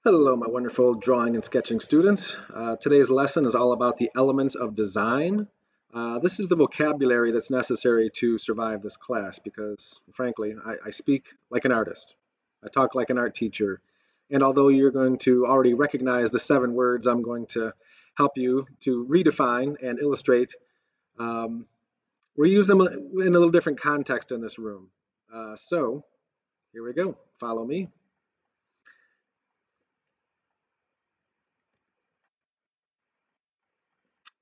Hello, my wonderful drawing and sketching students. Today's lesson is all about the elements of design. This is the vocabulary that's necessary to survive this class because, frankly, I speak like an artist. I talk like an art teacher. And although you're going to already recognize the 7 words I'm going to help you to redefine and illustrate, um, we use them in a little different context in this room. So here we go. Follow me.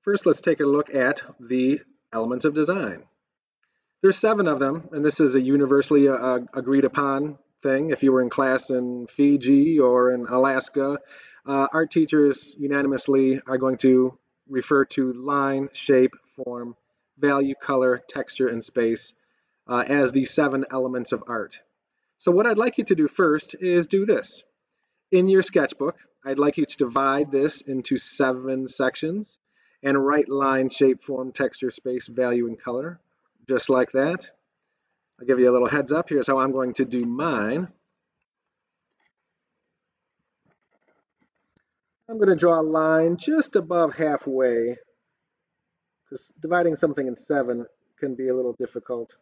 First, let's take a look at the elements of design. There's 7 of them, and this is a universally agreed upon thing. If you were in class in Fiji or in Alaska, art teachers unanimously are going to refer to line, shape, form, value, color, texture, and space as the 7 elements of art. So what I'd like you to do first is do this. In your sketchbook, I'd like you to divide this into 7 sections and write line, shape, form, texture, space, value, and color, just like that. I'll give you a little heads up. Here's how I'm going to do mine. I'm going to draw a line just above halfway, because dividing something in 7 can be a little difficult.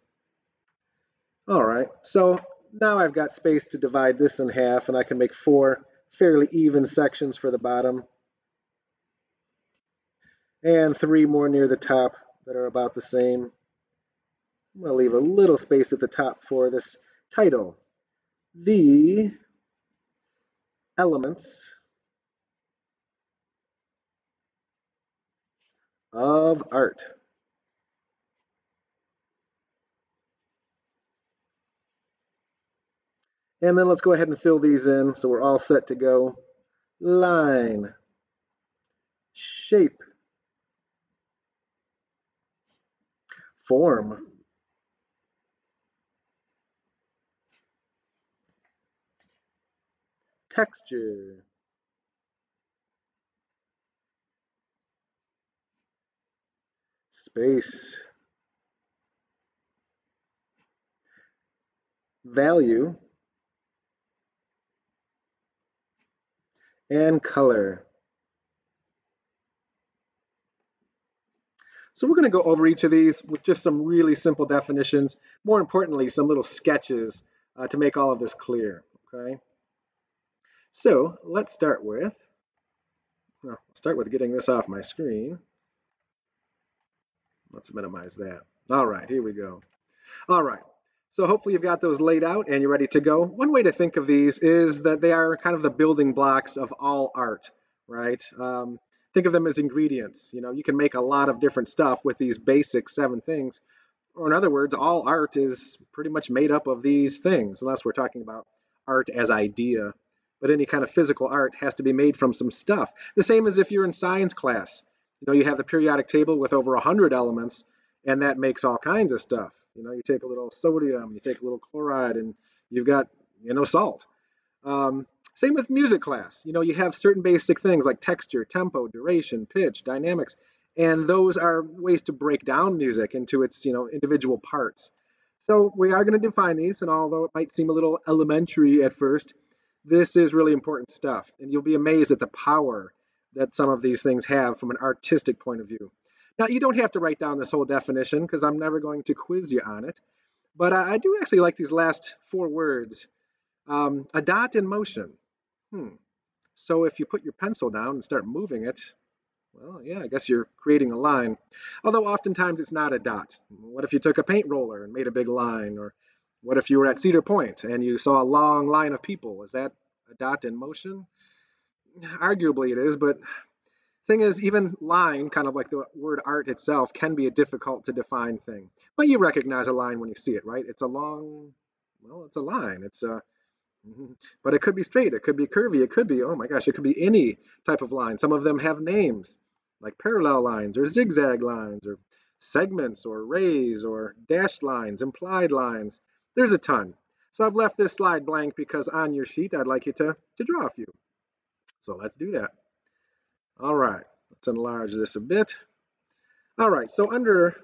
All right, so now I've got space to divide this in half, and I can make 4 fairly even sections for the bottom, and 3 more near the top that are about the same. I'm going to leave a little space at the top for this title, The Elements of Art. And then let's go ahead and fill these in so we're all set to go. Line, shape, form, texture, space, value, and color. So we're going to go over each of these with just some really simple definitions. More importantly, some little sketches to make all of this clear. Okay. So let's start with getting this off my screen. Let's minimize that. All right, here we go. All right. So hopefully you've got those laid out and you're ready to go. One way to think of these is that they are kind of the building blocks of all art, right? Think of them as ingredients. You know, you can make a lot of different stuff with these basic 7 things. Or in other words, all art is pretty much made up of these things, unless we're talking about art as idea. But any kind of physical art has to be made from some stuff. The same as if you're in science class. You know, you have the periodic table with over 100 elements, and that makes all kinds of stuff. You know, you take a little sodium, you take a little chloride, and you've got, salt. Same with music class. You know, you have certain basic things like texture, tempo, duration, pitch, dynamics, and those are ways to break down music into its, individual parts. So we are going to define these, and although it might seem a little elementary at first, this is really important stuff, and you'll be amazed at the power that some of these things have from an artistic point of view. Now, you don't have to write down this whole definition because I'm never going to quiz you on it, but I do actually like these last 4 words. A dot in motion. So if you put your pencil down and start moving it, well, yeah, I guess you're creating a line. Although oftentimes it's not a dot. What if you took a paint roller and made a big line? Or what if you were at Cedar Point and you saw a long line of people? Is that a dot in motion? Arguably it is, but thing is, even line, kind of like the word art itself, can be a difficult to define thing. But you recognize a line when you see it, right? It's a it's a line. But it could be straight, it could be curvy, it could be, oh my gosh, it could be any type of line. Some of them have names, like parallel lines or zigzag lines or segments or rays or dashed lines, implied lines. There's a ton. So I've left this slide blank because on your sheet, I'd like you to draw a few. So let's do that. All right, let's enlarge this a bit. All right, so under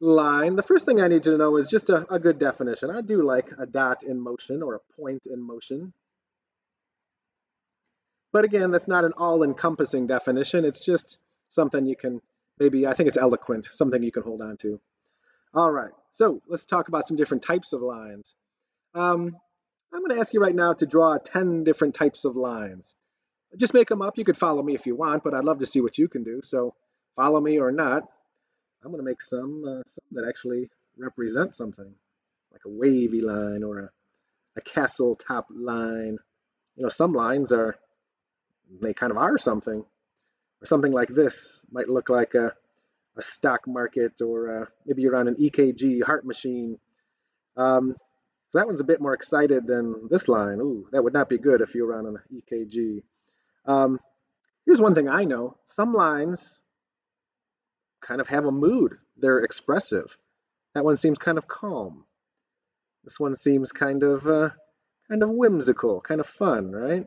line, the first thing I need to know is just a good definition. I do like a dot in motion or a point in motion. But again, that's not an all-encompassing definition. It's just something you can maybe, I think it's eloquent, something you can hold on to. All right, so let's talk about some different types of lines. Um, I'm going to ask you right now to draw 10 different types of lines. Just make them up. You could follow me if you want, but I'd love to see what you can do. So follow me or not. I'm going to make some that actually represent something, like a wavy line or a castle top line. You know, some lines are, they kind of are something, or something like this might look like a stock market, or maybe you're on an EKG heart machine. So that one's a bit more excited than this line. Ooh, that would not be good if you were on an EKG. Um, Here's one thing I know. Some lines kind of have a mood. They're expressive. That one seems kind of calm. This one seems kind of whimsical, kind of fun, right?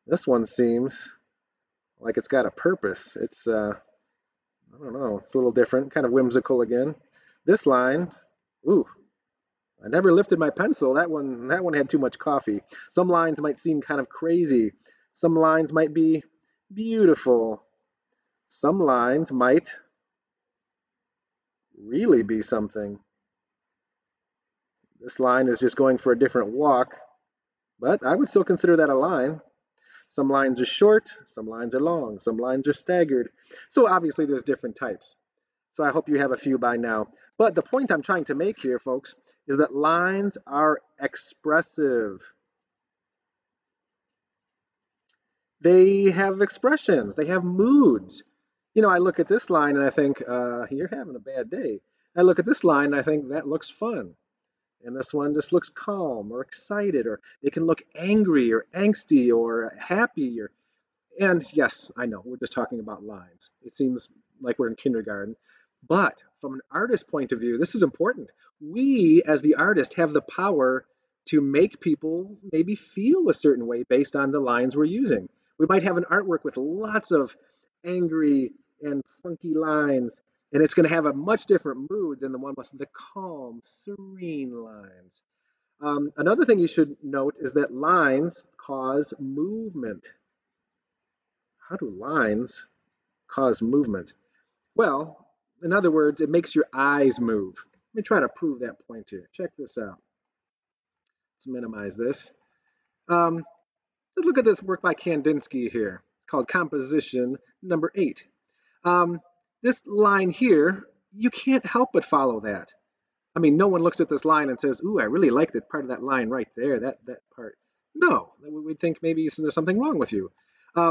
This one seems like it's got a purpose. It's I don't know, it's a little different, kind of whimsical again. This line, ooh, I never lifted my pencil. That one had too much coffee. Some lines might seem kind of crazy. Some lines might be beautiful. Some lines might really be something. This line is just going for a different walk, but I would still consider that a line. Some lines are short, some lines are long, some lines are staggered. So obviously there's different types. So I hope you have a few by now. But the point I'm trying to make here, folks, is that lines are expressive. They have expressions, they have moods. You know, I look at this line and I think, you're having a bad day. I look at this line and I think, that looks fun. And this one just looks calm or excited, or they can look angry or angsty or happy. And yes, I know, we're just talking about lines. It seems like we're in kindergarten. But from an artist point of view, this is important. We, as the artist, have the power to make people maybe feel a certain way based on the lines we're using. We might have an artwork with lots of angry and funky lines, and it's going to have a much different mood than the one with the calm, serene lines. Another thing you should note is that lines cause movement. How do lines cause movement? Well, in other words, it makes your eyes move. Let me try to prove that point here. Check this out. Let's minimize this. Um, let's look at this work by Kandinsky here called Composition number 8. Um, this line here, you can't help but follow that. I mean, no one looks at this line and says, ooh, I really like that part of that line right there, that part. No, we'd think maybe there's something wrong with you.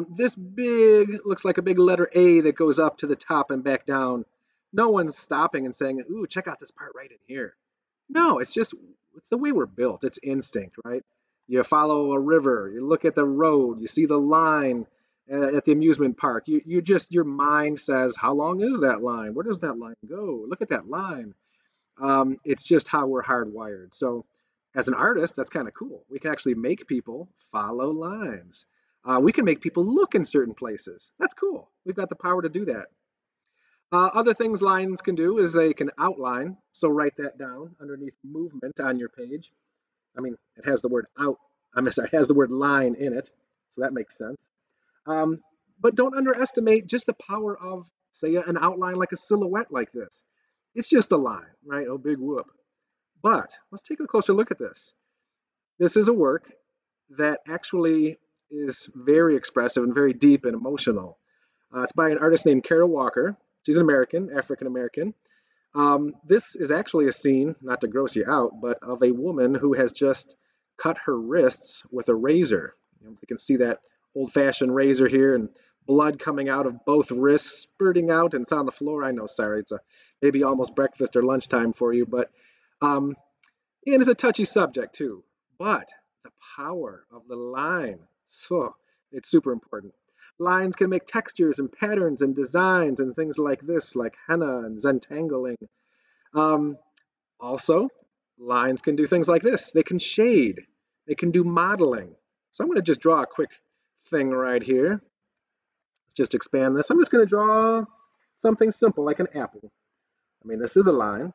This big, looks like a big letter A that goes up to the top and back down. No one's stopping and saying, ooh, check out this part right in here. No, it's the way we're built. It's instinct, right? You follow a river, you look at the road, you see the line at the amusement park. Your mind says, how long is that line? Where does that line go? Look at that line. It's just how we're hardwired. So, as an artist, that's kind of cool. We can actually make people follow lines. We can make people look in certain places. That's cool. We've got the power to do that. Other things lines can do is they can outline. So write that down underneath movement on your page. I mean, it has the word out. I'm sorry, it has the word line in it, so that makes sense. Um, but don't underestimate just the power of, say, an outline like a silhouette like this. It's just a line, right? Oh, big whoop. But let's take a closer look at this. This is a work that actually is very expressive and very deep and emotional. It's by an artist named Kara Walker. She's an American, African American. This is actually a scene, not to gross you out, but of a woman who has just cut her wrists with a razor. You can see that old-fashioned razor here, and blood coming out of both wrists, spurting out, and it's on the floor. I know, sorry, it's maybe almost breakfast or lunchtime for you, but um, and it's a touchy subject too. But the power of the line, so it's super important. Lines can make textures and patterns and designs and things like this, like henna and zentangling. Um, Also, lines can do things like this. They can shade. They can do modeling. So I'm going to just draw a quick thing right here. Let's just expand this. I'm just going to draw something simple like an apple. I mean, this is a line.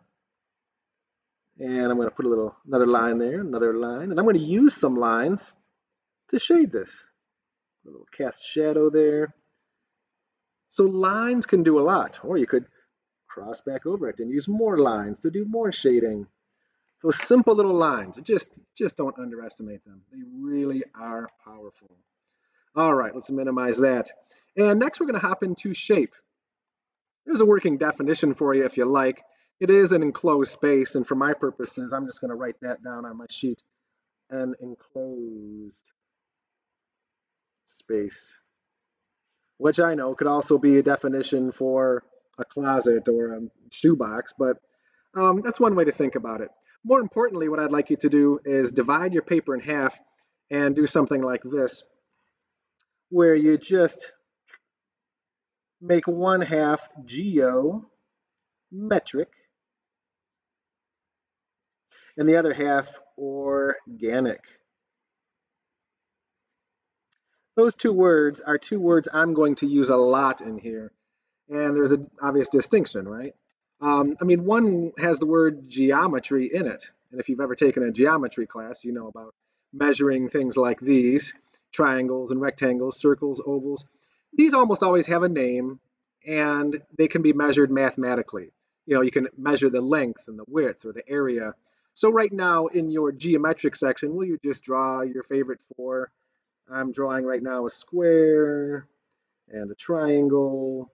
And I'm going to put another line there, another line. And I'm going to use some lines to shade this. A little cast shadow there. So lines can do a lot, or you could cross back over it and use more lines to do more shading. Those simple little lines, just don't underestimate them. They really are powerful. All right, let's minimize that. And next we're going to hop into shape. There's a working definition for you if you like. It is an enclosed space, and for my purposes, I'm just going to write that down on my sheet. An enclosed space, which I know could also be a definition for a closet or a shoebox, but that's one way to think about it. More importantly, what I'd like you to do is divide your paper in half and do something like this, where you just make one half geometric and the other half organic. Those two words are two words I'm going to use a lot in here, and there's an obvious distinction, right? I mean, one has the word geometry in it, and if you've ever taken a geometry class, you know about measuring things like these, triangles and rectangles, circles, ovals. These almost always have a name, and they can be measured mathematically. You know, you can measure the length and the width or the area. So right now in your geometric section, will you just draw your favorite four? I'm drawing right now a square and a triangle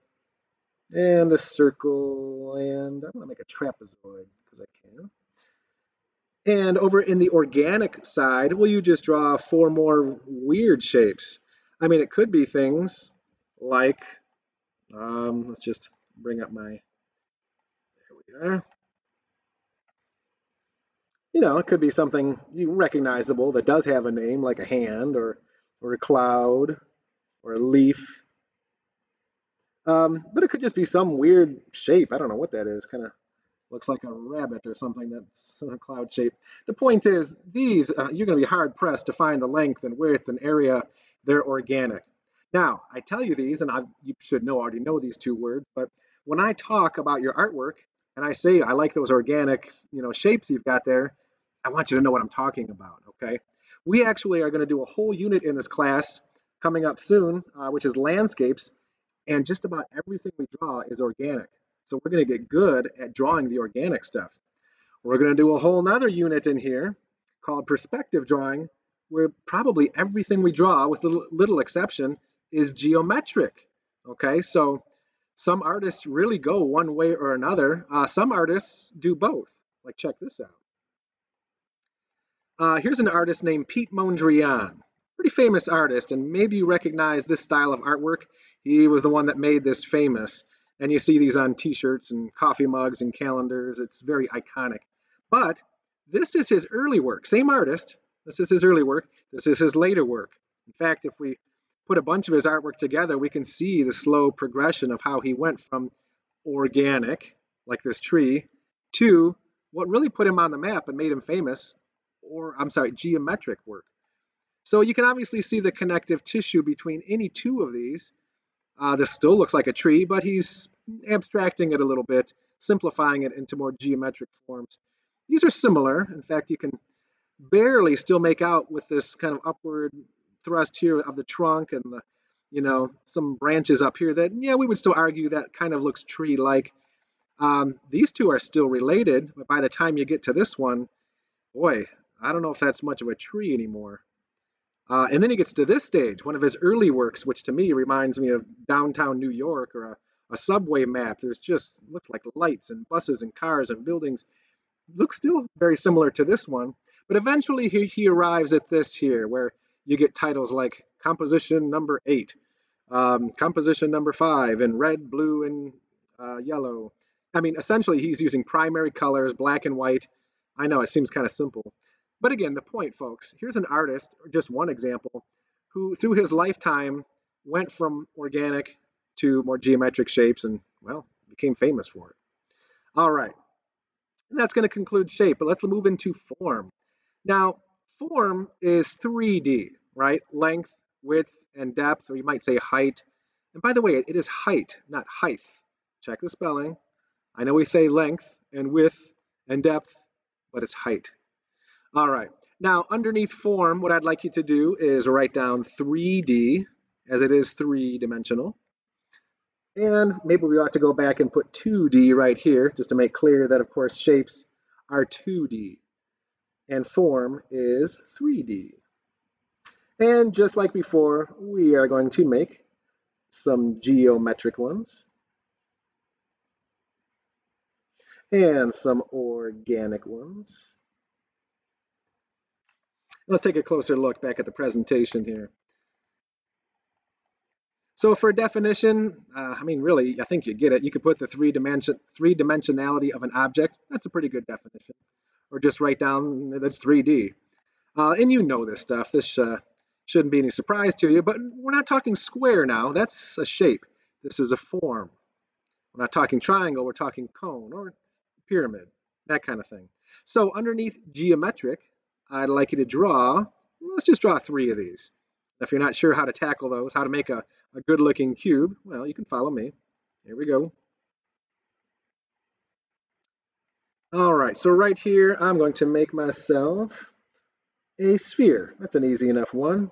and a circle, and I'm going to make a trapezoid because I can. And over in the organic side, will you just draw four more weird shapes? I mean, it could be things like, let's just bring up my, there we are. You know, it could be something recognizable that does have a name, like a hand or a cloud or a leaf. But it could just be some weird shape. I don't know what that is. Kind of looks like a rabbit or something that's a cloud shape. The point is, these, you're going to be hard pressed to find the length and width and area. They're organic. Now, I tell you these, and you should already know these two words, but when I talk about your artwork and I say I like those organic, shapes you've got there, I want you to know what I'm talking about, okay? We actually are going to do a whole unit in this class coming up soon, which is landscapes, and just about everything we draw is organic. So we're going to get good at drawing the organic stuff. We're going to do a whole nother unit in here called perspective drawing, where probably everything we draw, with little exception, is geometric. Okay, so some artists really go one way or another. Some artists do both. Like, check this out. Here's an artist named Pete Mondrian, pretty famous artist, and maybe you recognize this style of artwork. He was the one that made this famous, and you see these on t-shirts and coffee mugs and calendars. It's very iconic. But this is his early work. Same artist. This is his early work. This is his later work. In fact, if we put a bunch of his artwork together, we can see the slow progression of how he went from organic, like this tree, to what really put him on the map and made him famous, or I'm sorry, geometric work. So you can obviously see the connective tissue between any two of these. This still looks like a tree, but he's abstracting it a little bit, simplifying it into more geometric forms. These are similar. In fact, you can barely still make out with this kind of upward thrust here of the trunk and the, some branches up here that, yeah, we would still argue that kind of looks tree-like. These two are still related, but by the time you get to this one, boy, I don't know if that's much of a tree anymore. And then he gets to this stage, one of his early works, which to me reminds me of downtown New York or a subway map. There's just looks like lights and buses and cars and buildings. Looks still very similar to this one. But eventually he arrives at this here, where you get titles like Composition Number 8, Composition Number 5 in red, blue, and yellow. I mean, essentially he's using primary colors, black and white. I know it seems kind of simple. But again, the point, folks, here's an artist, just one example, who through his lifetime went from organic to more geometric shapes and, well, became famous for it. All right. And that's going to conclude shape, but let's move into form. Now, form is 3D, right? Length, width, and depth, or you might say height. And by the way, it is height, not height. Check the spelling. I know we say length and width and depth, but it's height. All right. Now, underneath form, what I'd like you to do is write down 3D. as it is three-dimensional. And maybe we ought to go back and put 2D right here, just to make clear that, of course, shapes are 2D, and form is 3D. And just like before, we are going to make some geometric ones and some organic ones. Let's take a closer look back at the presentation here. So for a definition, I mean, really, I think you get it. You could put the three-dimensionality of an object. That's a pretty good definition. Or just write down that's 3D. And you know this stuff. This shouldn't be any surprise to you, but we're not talking square now. That's a shape. This is a form. We're not talking triangle. We're talking cone or pyramid, that kind of thing. So underneath geometric, I'd like you to draw, let's just draw 3 of these. If you're not sure how to tackle those, how to make a good looking cube, well, you can follow me. Here we go. All right, so right here, I'm going to make myself a sphere. That's an easy enough one.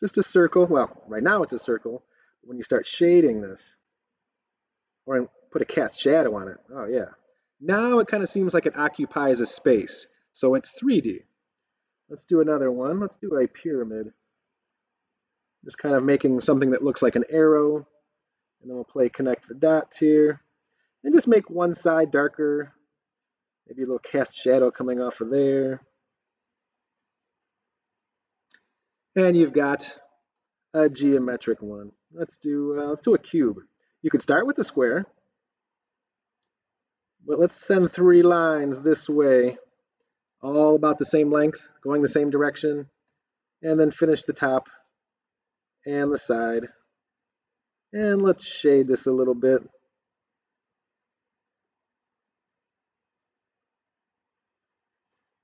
Just a circle. Well, right now it's a circle. When you start shading this, or put a cast shadow on it, oh yeah. Now it kind of seems like it occupies a space. So it's 3D. Let's do another one. Let's do a pyramid. Just kind of making something that looks like an arrow. And then we'll connect the dots here. And just make one side darker. Maybe a little cast shadow coming off of there. And you've got a geometric one. Let's do a cube. You could start with a square. But let's send 3 lines this way. All about the same length, going the same direction. And then finish the top and the side. And let's shade this a little bit.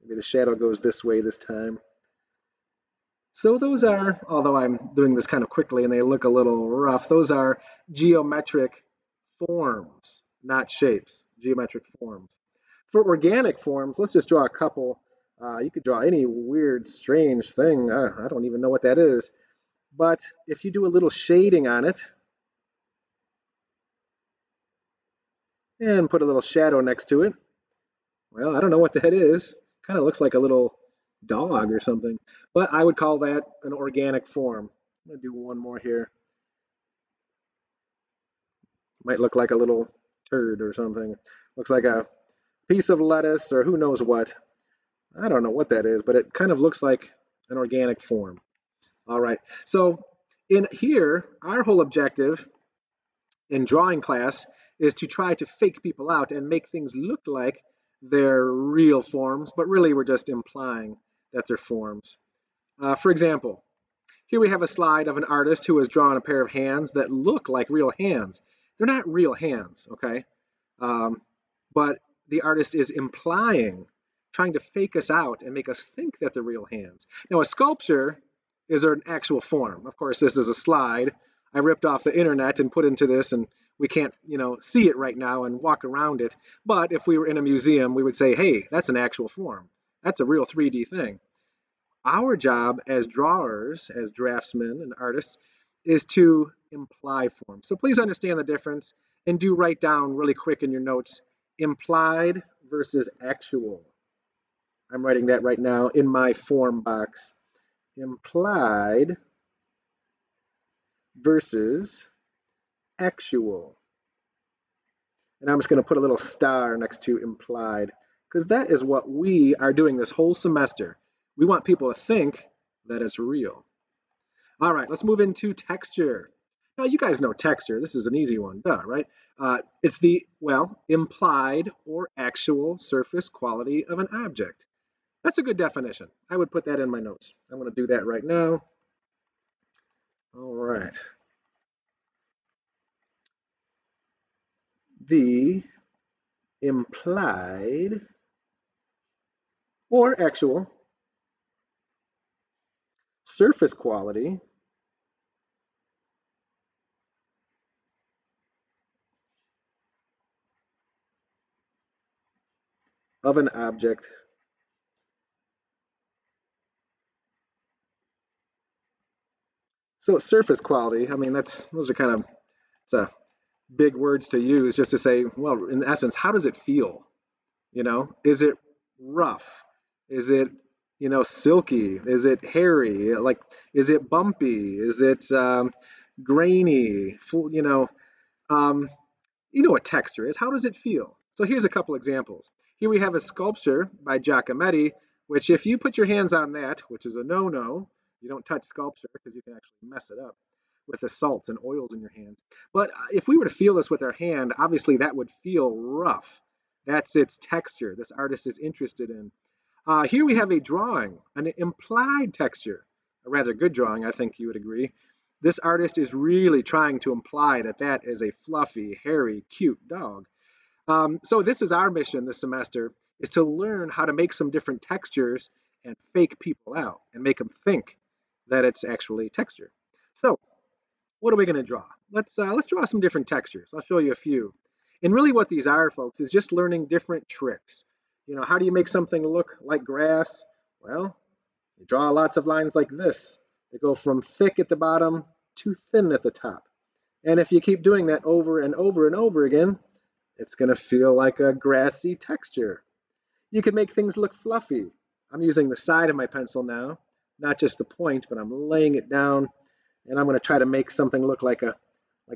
Maybe the shadow goes this way this time. So those are, although I'm doing this kind of quickly and they look a little rough, those are geometric forms, not shapes, geometric forms. For organic forms, let's just draw a couple. You could draw any weird, strange thing. I don't even know what that is. But if you do a little shading on it, and put a little shadow next to it, well, I don't know what that is. Kind of looks like a little dog or something. But I would call that an organic form. I'm going to do one more here. Might look like a little turd or something. Looks like a piece of lettuce or who knows what. I don't know what that is, but it kind of looks like an organic form. All right. So in here, our whole objective in drawing class is to try to fake people out and make things look like they're real forms, but really we're just implying that they're forms. For example, here we have a slide of an artist who has drawn a pair of hands that look like real hands. They're not real hands, okay? But the artist is implying, trying to fake us out and make us think that they're real hands. Now, a sculpture is an actual form. Of course, this is a slide I ripped off the internet and put into this, and we can't, see it right now and walk around it. But if we were in a museum, we would say, hey, that's an actual form. That's a real 3D thing. Our job as drawers, as draftsmen and artists, is to imply forms. So please understand the difference and do write down really quick in your notes, implied versus actual. I'm writing that right now in my form box. Implied versus actual. And I'm just going to put a little star next to implied, because that is what we are doing this whole semester. We want people to think that it's real. All right, let's move into texture. Now, you guys know texture. This is an easy one, duh, right? It's the, implied or actual surface quality of an object. That's a good definition. I would put that in my notes. I'm going to do that right now. All right. The implied or actual surface quality of an object So surface quality, I mean, those are kind of it's a big words to use just to say, well, in essence, how does it feel? Is it rough? Is it, silky? Is it hairy? Like, is it bumpy? Is it grainy? Um, you know what texture is. How does it feel? So here's a couple examples. Here we have a sculpture by Giacometti, which if you put your hands on that, which is a no-no, you don't touch sculpture because you can actually mess it up with the salts and oils in your hand. But if we were to feel this with our hand, obviously that would feel rough. That's its texture this artist is interested in. Here we have a drawing, an implied texture, a rather good drawing, I think you would agree. This artist is really trying to imply that that is a fluffy, hairy, cute dog. So this is our mission this semester, is to learn how to make some different textures and fake people out and make them think that it's actually texture. So what are we going to draw? Let's draw some different textures. I'll show you a few. And really what these are, folks, is just learning different tricks. How do you make something look like grass? Well, you draw lots of lines like this. They go from thick at the bottom to thin at the top. And if you keep doing that over and over and over again, it's going to feel like a grassy texture. You can make things look fluffy. I'm using the side of my pencil now, not just the point, but I'm laying it down, and I'm going to try to make something look like a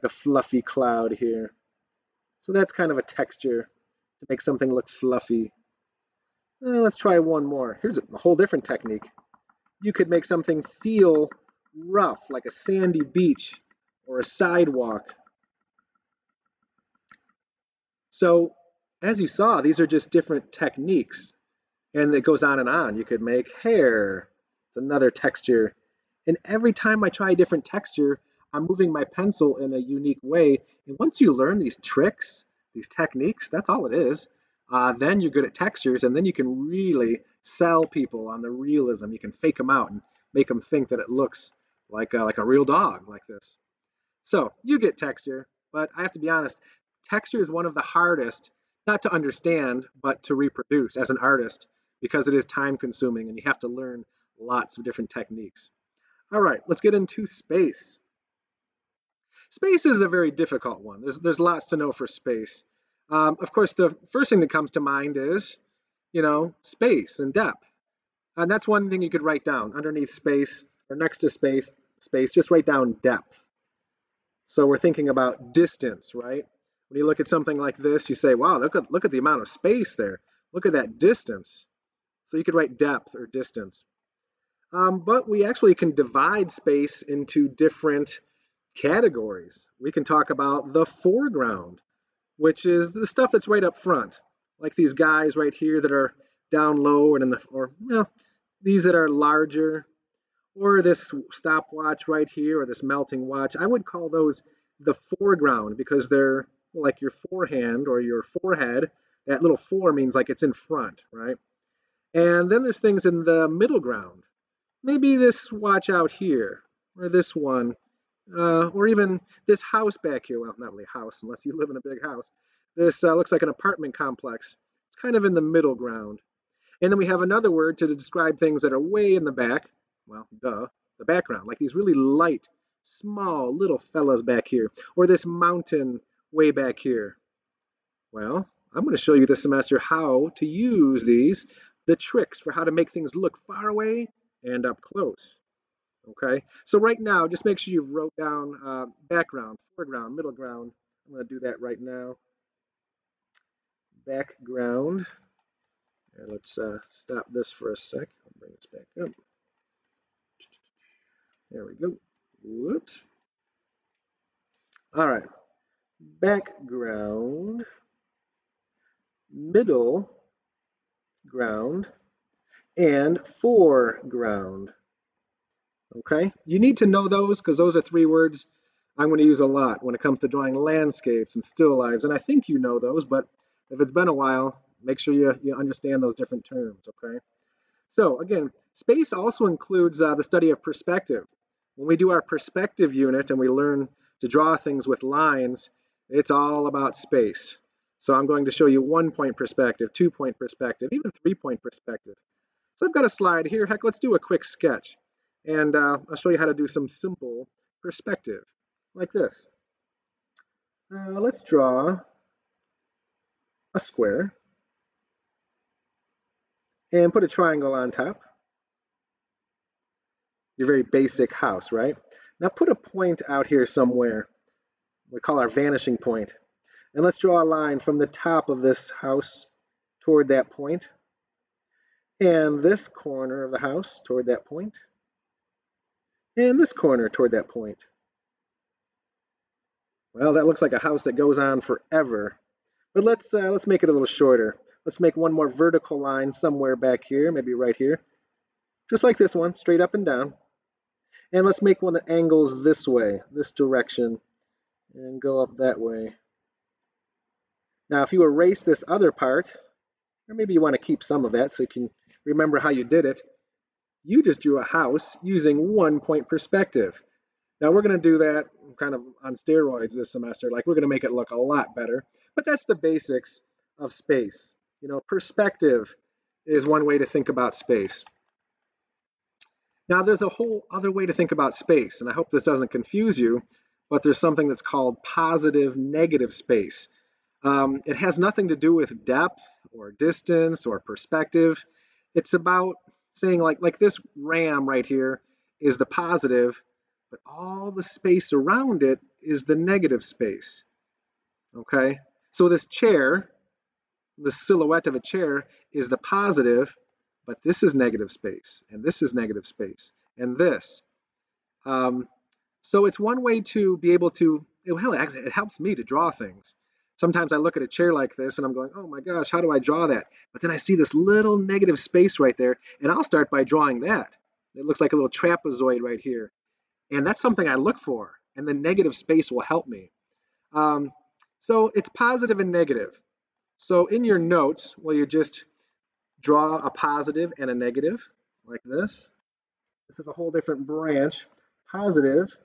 fluffy cloud here. So that's kind of a texture to make something look fluffy. Let's try one more. Here's a whole different technique. You could make something feel rough, like a sandy beach or a sidewalk. So as you saw, these are just different techniques, and it goes on and on. You could make hair. It's another texture. And every time I try a different texture, I'm moving my pencil in a unique way. And once you learn these tricks, these techniques, that's all it is. Then you're good at textures, and then you can really sell people on the realism. You can fake them out and make them think that it looks like a real dog like this. So you get texture, but I have to be honest, texture is one of the hardest, not to understand, but to reproduce as an artist because it is time consuming and you have to learn lots of different techniques. All right, let's get into space. Space is a very difficult one. There's lots to know for space. Of course, the first thing that comes to mind is, space and depth. And that's one thing you could write down underneath space or next to space, just write down depth. So we're thinking about distance, right? When you look at something like this, you say, wow, look at the amount of space there. Look at that distance. So you could write depth or distance. But we actually can divide space into different categories. We can talk about the foreground, which is the stuff that's right up front, like these guys right here that are down low and these that are larger, or this stopwatch right here, or this melting watch. I would call those the foreground because they're like your forehand or your forehead. That little four means like it's in front, right? And then there's things in the middle ground. Maybe this watch out here, or this one, or even this house back here. Well, not really a house unless you live in a big house. This looks like an apartment complex. It's kind of in the middle ground. And then we have another word to describe things that are way in the back. Well, the background, like these really light, small little fellas back here, or this mountain way back here. Well, I'm going to show you this semester how to use the tricks for how to make things look far away and up close. Okay, so right now, just make sure you wrote down background, foreground, middle ground. I'm going to do that right now. Background. And let's stop this for a sec. I'll bring this back up. There we go. Whoops. All right. Background, middle ground, and foreground. Okay? You need to know those because those are three words I'm going to use a lot when it comes to drawing landscapes and still lives. And I think you know those, but if it's been a while, make sure you understand those different terms, okay? So again, space also includes the study of perspective. When we do our perspective unit and we learn to draw things with lines, it's all about space. So I'm going to show you 1-point perspective, 2-point perspective, even 3-point perspective. So I've got a slide here. Heck, let's do a quick sketch. And I'll show you how to do some simple perspective, like this. Let's draw a square and put a triangle on top. Your very basic house, right? Now put a point out here somewhere. We call our vanishing point. And let's draw a line from the top of this house toward that point, and this corner of the house toward that point, and this corner toward that point. Well, that looks like a house that goes on forever. But let's make it a little shorter. Let's make one more vertical line somewhere back here, maybe right here. Just like this one, straight up and down. And let's make one that angles this way, this direction, and go up that way. Now, if you erase this other part, or maybe you want to keep some of that so you can remember how you did it, you just drew a house using 1-point perspective. Now we're going to do that kind of on steroids this semester. Like, we're going to make it look a lot better. But that's the basics of space. You know, perspective is one way to think about space. Now there's a whole other way to think about space, and I hope this doesn't confuse you, but there's something that's called positive negative space. It has nothing to do with depth or distance or perspective. It's about saying like this RAM right here is the positive, but all the space around it is the negative space. Okay? So this chair, the silhouette of a chair, is the positive, but this is negative space, and this is negative space, and this. So it's one way to be able to, it helps me to draw things. Sometimes I look at a chair like this and I'm going, oh my gosh, how do I draw that? But then I see this little negative space right there, and I'll start by drawing that. It looks like a little trapezoid right here. And that's something I look for, and the negative space will help me. So it's positive and negative. So in your notes, will you just draw a positive and a negative, like this? This is a whole different branch, positive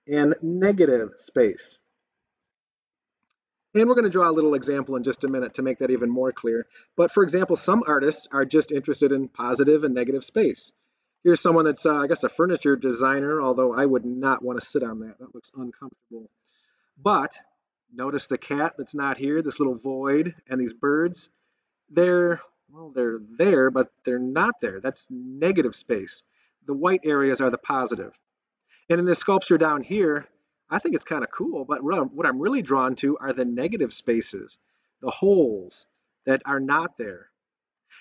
and negative space. And we're going to draw a little example in just a minute to make that even more clear. But for example, some artists are just interested in positive and negative space. Here's someone that's, I guess, a furniture designer, although I would not want to sit on that. That looks uncomfortable. But notice the cat that's not here, this little void, and these birds. They're there, but they're not there. That's negative space. The white areas are the positive. And in this sculpture down here, I think it's kind of cool, but what I'm really drawn to are the negative spaces, the holes that are not there.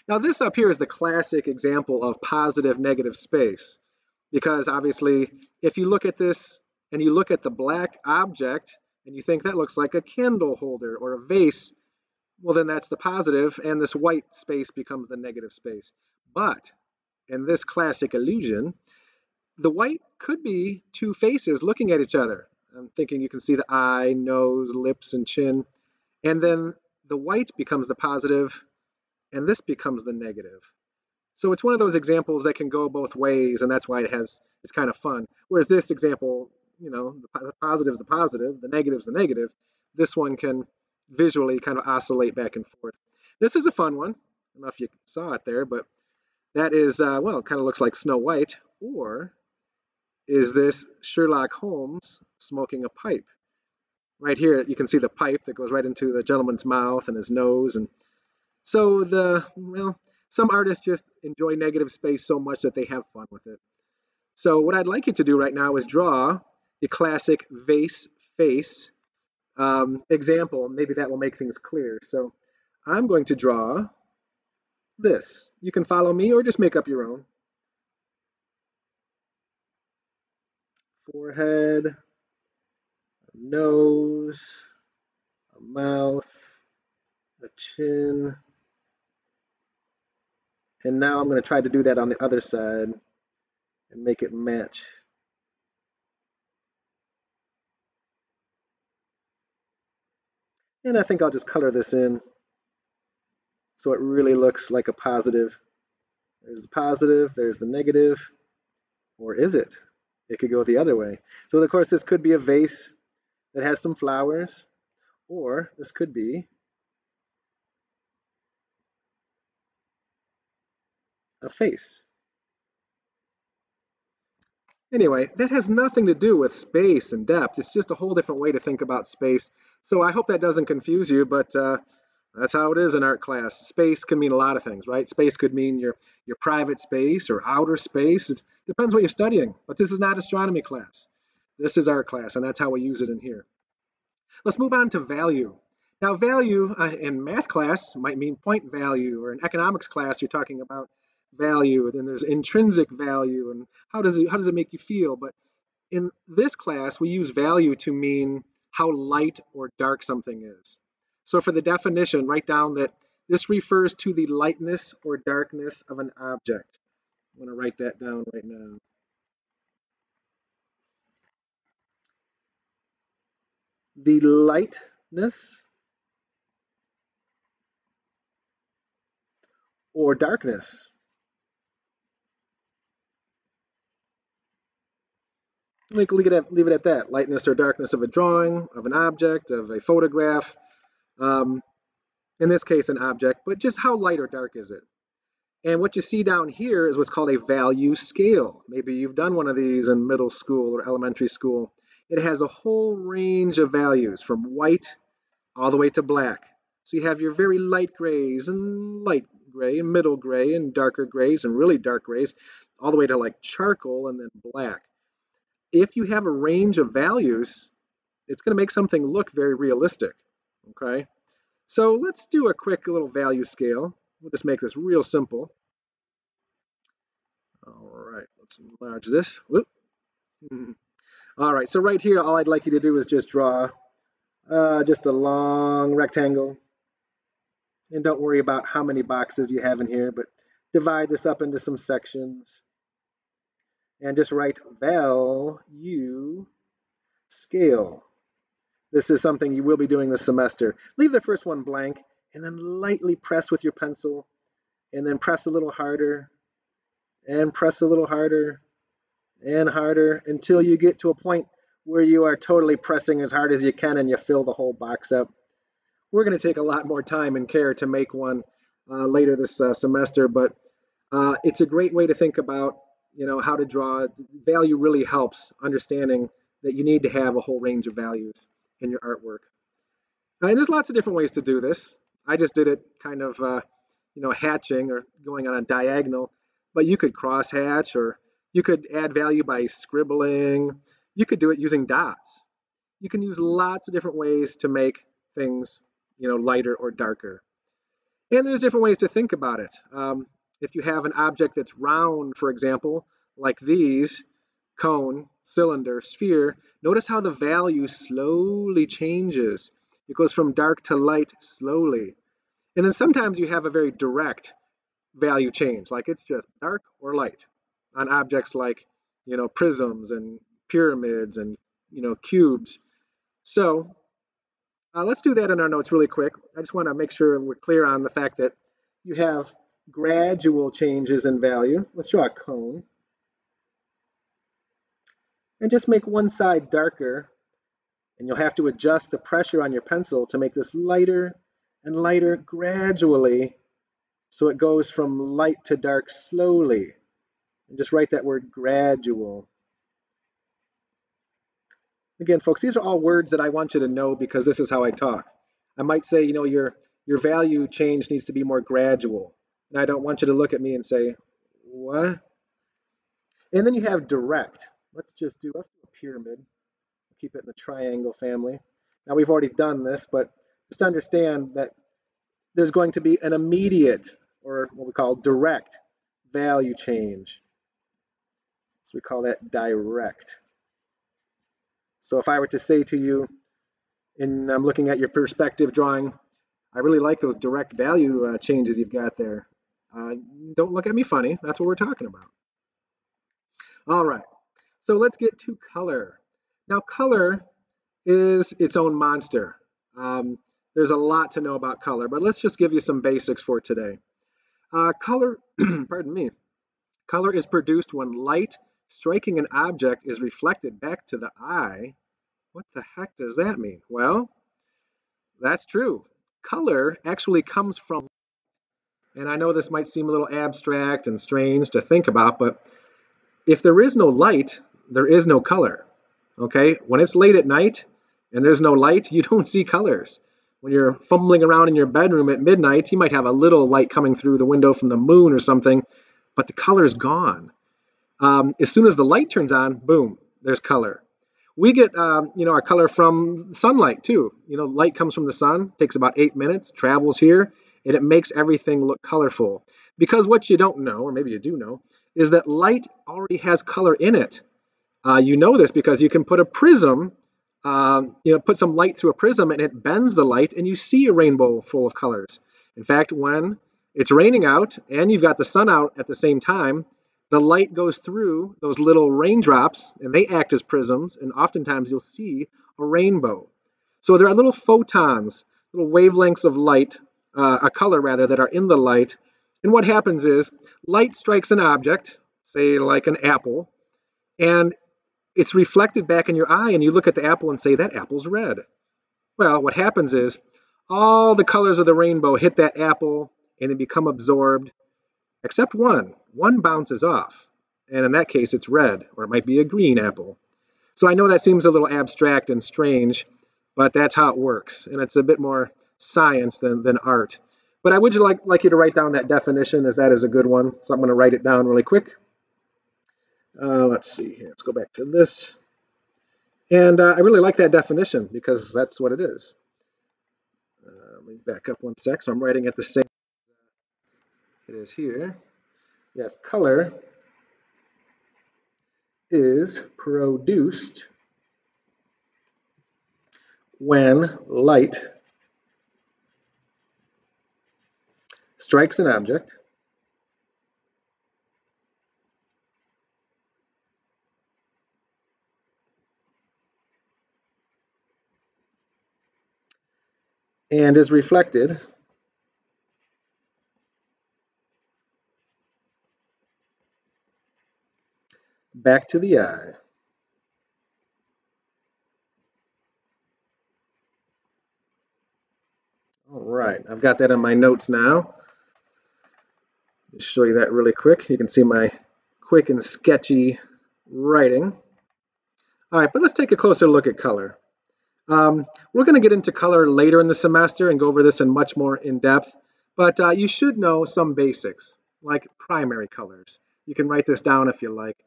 Now this up here is the classic example of positive negative space, because obviously if you look at this and you look at the black object and you think that looks like a candle holder or a vase, well then that's the positive, and this white space becomes the negative space. But in this classic illusion, the white could be two faces looking at each other. I'm thinking you can see the eye, nose, lips, and chin. And then the white becomes the positive, and this becomes the negative. So it's one of those examples that can go both ways, and that's why it's kind of fun. Whereas this example, you know, the positive is the positive, the negative is the negative. This one can visually kind of oscillate back and forth. This is a fun one. I don't know if you saw it there, but that is, well, it kind of looks like Snow White, or is this Sherlock Holmes smoking a pipe? Right here, you can see the pipe that goes right into the gentleman's mouth and his nose. And so some artists just enjoy negative space so much that they have fun with it. So what I'd like you to do right now is draw the classic vase face example. Maybe that will make things clear. So I'm going to draw this. You can follow me or just make up your own. Forehead, a nose, a mouth, a chin. And now I'm going to try to do that on the other side and make it match. And I think I'll just color this in so it really looks like a positive. There's the positive, there's the negative, or is it? It could go the other way. So of course this could be a vase that has some flowers, or this could be a face. Anyway, that has nothing to do with space and depth. It's just a whole different way to think about space. So I hope that doesn't confuse you, but that's how it is in art class. Space can mean a lot of things, right? Space could mean your private space or outer space. It depends what you're studying. But this is not astronomy class. This is art class, and that's how we use it in here. Let's move on to value. Now, value in math class might mean point value, or in economics class, you're talking about value. Then there's intrinsic value, and how does it make you feel? But in this class, we use value to mean how light or dark something is. So for the definition, write down that this refers to the lightness or darkness of an object. I'm going to write that down right now. The lightness or darkness. Leave it at that. Lightness or darkness of a drawing, of an object, of a photograph. Um, in this case, an object, but just how light or dark is it? And what you see down here is what's called a value scale. Maybe you've done one of these in middle school or elementary school. It has a whole range of values from white all the way to black. So you have your very light grays and light gray and middle gray and darker grays and really dark grays, all the way to like charcoal and then black. If you have a range of values, it's going to make something look very realistic. Okay, so let's do a quick little value scale. We'll just make this real simple. All right, let's enlarge this. Whoop. All right, so right here, all I'd like you to do is just draw just a long rectangle. And don't worry about how many boxes you have in here, but divide this up into some sections. And just write value scale. This is something you will be doing this semester. Leave the first one blank, and then lightly press with your pencil, and then press a little harder, and press a little harder, and harder, until you get to a point where you are totally pressing as hard as you can and you fill the whole box up. We're going to take a lot more time and care to make one later this semester, but it's a great way to think about, how to draw. Value really helps understanding that you need to have a whole range of values in your artwork. And there's lots of different ways to do this. I just did it kind of, hatching or going on a diagonal, but you could cross hatch, or you could add value by scribbling. You could do it using dots. You can use lots of different ways to make things, lighter or darker. And there's different ways to think about it. If you have an object that's round, for example, like these, cone, cylinder, sphere, notice how the value slowly changes. It goes from dark to light slowly. And then sometimes you have a very direct value change, like it's just dark or light on objects like, prisms and pyramids and, cubes. So let's do that in our notes really quick. I just want to make sure we're clear on the fact that you have gradual changes in value. Let's draw a cone. And just make one side darker, and you'll have to adjust the pressure on your pencil to make this lighter and lighter gradually, so it goes from light to dark slowly. And just write that word gradual. Again, folks, these are all words that I want you to know because this is how I talk. I might say, your value change needs to be more gradual. And I don't want you to look at me and say, what? And then you have direct. Let's do a pyramid. Keep it in the triangle family. Now we've already done this, but just understand that there's going to be an immediate, or what we call direct, value change. So we call that direct. So if I were to say to you, and I'm looking at your perspective drawing, I really like those direct value changes you've got there. Don't look at me funny. That's what we're talking about. All right. So let's get to color. Now, color is its own monster. There's a lot to know about color, but let's just give you some basics for today. Color, pardon me, color is produced when light striking an object is reflected back to the eye. What the heck does that mean? Well, that's true. Color actually comes from, and I know this might seem a little abstract and strange to think about, but if there is no light, there is no color. Okay, when it's late at night and there's no light, you don't see colors. When you're fumbling around in your bedroom at midnight, you might have a little light coming through the window from the moon or something, but the color's gone. As soon as the light turns on, boom, there's color. We get, our color from sunlight too. Light comes from the sun, takes about 8 minutes, travels here, and it makes everything look colorful. Because what you don't know, or maybe you do know, is that light already has color in it. You know this because you can put a prism, put some light through a prism and it bends the light and you see a rainbow full of colors. In fact, when it's raining out and you've got the sun out at the same time, the light goes through those little raindrops and they act as prisms, and oftentimes you'll see a rainbow. So there are little photons, little wavelengths of light, a color rather, that are in the light. And what happens is light strikes an object, say like an apple, and it's reflected back in your eye, and you look at the apple and say, that apple's red. Well, what happens is all the colors of the rainbow hit that apple and they become absorbed, except one. One bounces off, and in that case, it's red, or it might be a green apple. So I know that seems a little abstract and strange, but that's how it works, and it's a bit more science than art. But I would like you to write down that definition, as that is a good one. So I'm going to write it down really quick. Let's see here. Let's go back to this. And I really like that definition because that's what it is. Let me back up one sec. So I'm writing it the same. It is here. Yes, color is produced when light strikes an object and is reflected back to the eye. All right, I've got that in my notes now. Let me show you that really quick. You can see my quick and sketchy writing. All right, but let's take a closer look at color. We're going to get into color later in the semester and go over this in much more in depth, but you should know some basics, like primary colors. You can write this down if you like,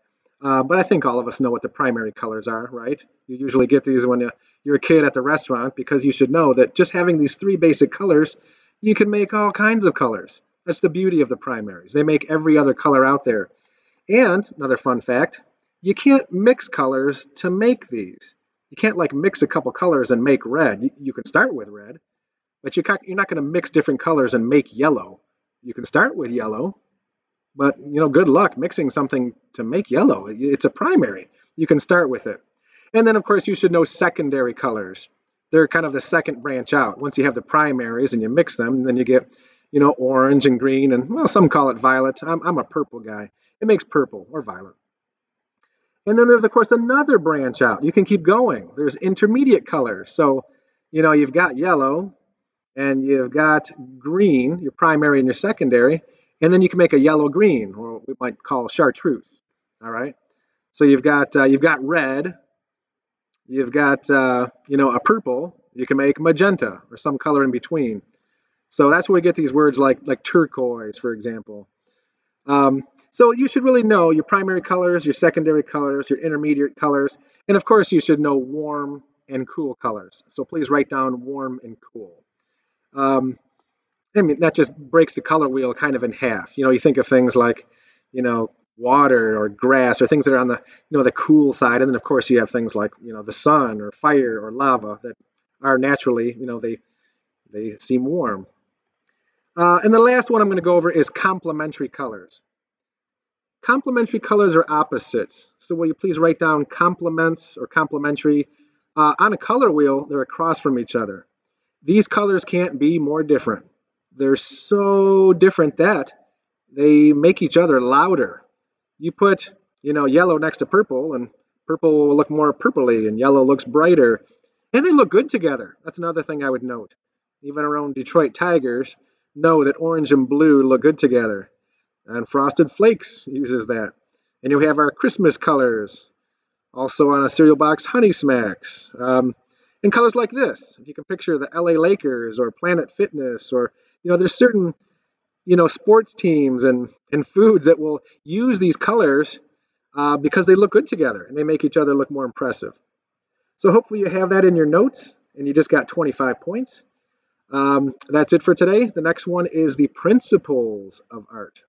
but I think all of us know what the primary colors are, right? You usually get these when you're a kid at the restaurant, because you should know that just having these 3 basic colors, you can make all kinds of colors. That's the beauty of the primaries. They make every other color out there. And another fun fact, you can't mix colors to make these. You can't like mix a couple colors and make red. You can start with red, but you're not going to mix different colors and make yellow. You can start with yellow, but good luck mixing something to make yellow. It's a primary. You can start with it. And then of course you should know secondary colors. They're kind of the second branch out. Once you have the primaries and you mix them, then you get orange and green, and well, some call it violet. I'm a purple guy. It makes purple or violet. And then there's, of course, another branch out. You can keep going. There's intermediate colors. So, you've got yellow and you've got green, your primary and your secondary, and then you can make a yellow-green, or what we might call chartreuse. All right. So you've got red, you've got a purple. You can make magenta or some color in between. So that's where we get these words like turquoise, for example. So you should really know your primary colors, your secondary colors, your intermediate colors, and of course you should know warm and cool colors. So please write down warm and cool. That just breaks the color wheel kind of in half. You think of things like, water or grass or things that are on the, the cool side, and then of course you have things like, the sun or fire or lava that are naturally, they seem warm. And the last one I'm going to go over is complementary colors. Complementary colors are opposites. So will you please write down complements or complementary? On a color wheel, they're across from each other. These colors can't be more different. They're so different that they make each other louder. You put, yellow next to purple, and purple will look more purpley, and yellow looks brighter. And they look good together. That's another thing I would note. Even our own Detroit Tigers know that orange and blue look good together. And Frosted Flakes uses that. And you have our Christmas colors. Also on a cereal box, Honey Smacks. And colors like this, if you can picture the LA Lakers or Planet Fitness, or there's certain sports teams and foods that will use these colors because they look good together and they make each other look more impressive. So hopefully you have that in your notes and you just got 25 points. That's it for today. The next one is the principles of art.